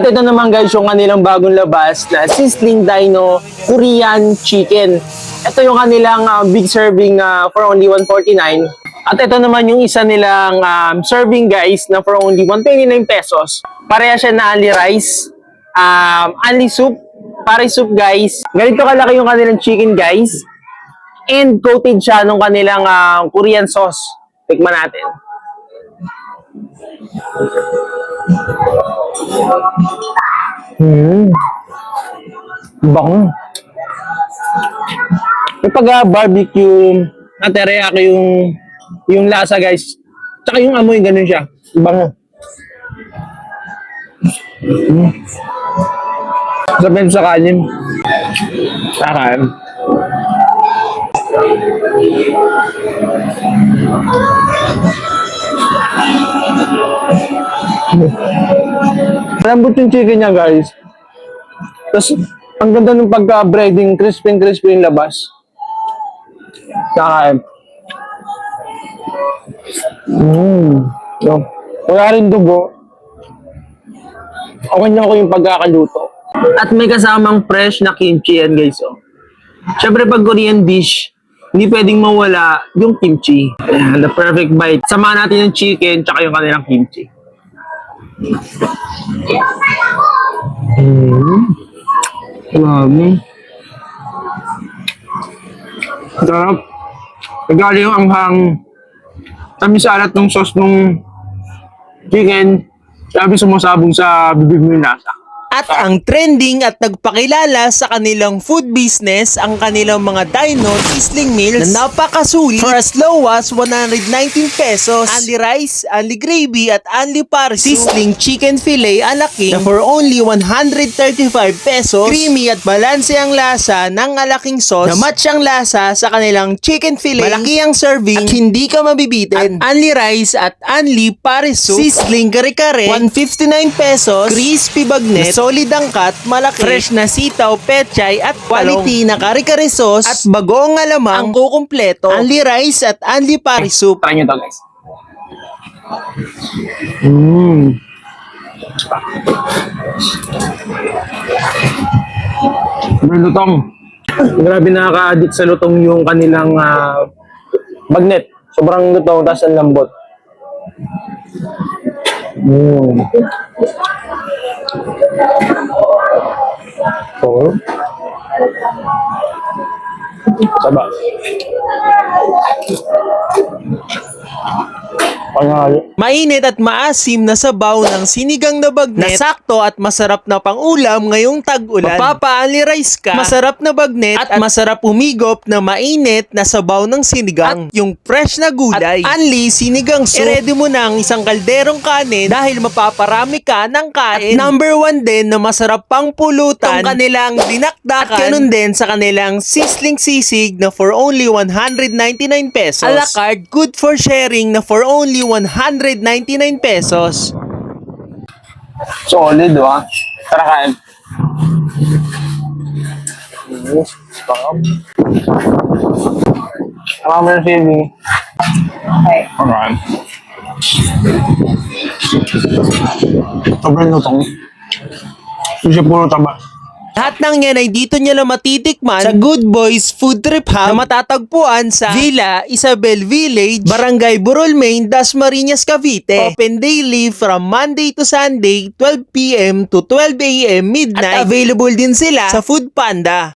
At ito naman guys, yung kanilang bagong labas na Sizzling Dino Korean Chicken. Ito yung kanilang big serving for only 149. At ito naman yung isa nilang serving guys na for only 129 pesos. Pareha siya na only rice, only soup, pare soup guys. Ganito kalaki yung kanilang chicken guys. And coated siya nung kanilang Korean sauce. Tikman natin. Bango. Yung pag-barbecue na teriyaki yung lasa guys. Tsaka yung amoy ganun siya. Bango. Sabihin sa kanin. Kakain. Malambot yung chicken niya guys. Tapos ang ganda ng pagka-breading, crispy yung labas. Kakain. Wala rin dugo. Okay na ako yung pagkakaluto. At may kasamang fresh na kimchi yan guys. Siyempre pag Korean dish, hindi pwedeng mawala yung kimchi. Ayan, the perfect bite. Samahan natin yung chicken tsaka yung kanilang kimchi. Sarap. Nagali yung anghang. Tamis alat ng sauce ng chicken. Sabi sumasabog sa bibig mo yung lasa. At ang trending at nagpakilala sa kanilang food business ang kanilang mga Dino Sizzling Meals na napakasulit for as low as 119 pesos. Only rice, only gravy at only pare sizzling chicken fillet alaki na for only 135 pesos. Creamy at balanse ang lasa ng alaking sauce na match ang lasa sa kanilang chicken fillet. Malaki ang serving at hindi ka mabibitin. At only rice at only pare soup. Sizzling kare-kare 159 pesos. Crispy bagnet. Solid ang cut, malaki, fresh na sitaw, pechay at quality na kare-kare sauce at bagong alamang ang kukumpleto. Only rice at only pare soup. Try nyo to guys. Lutong. Grabe nakaka-addict sa lutong yung kanilang bagnet. Sobrang lutong, tapos ang lambot. Saba. Mainit at maasim na sabaw ng sinigang na bagnet na sakto at masarap na pangulam ngayong tag-ulan. Mapapa-only rice ka, masarap na bagnet at masarap umigop na mainit na sabaw ng sinigang. At yung fresh na gulay at only sinigang soup. I-ready mo na ang isang kalderong kanin dahil mapaparami ka ng kain. At number 1 din na masarap pang pulutan ang kanilang dinakdakan. At ganun din sa kanilang sizzling sisig na for only 199 pesos. A la carte, good for sharing na for only 199 pesos. Solid, ha? Tara kain. Tama mo yung sili. Okay. Alright. Sobrang lutong. Hindi siya puro taba. Lahat ng yan ay dito nyo lang matitikman sa Good Boys Food Trip Hub na matatagpuan sa Villa Isabel Village, Barangay Burol Main, Dasmariñas, Cavite. Open daily from Monday to Sunday, 12 p.m. to 12 a.m. midnight. At available din sila sa Food Panda.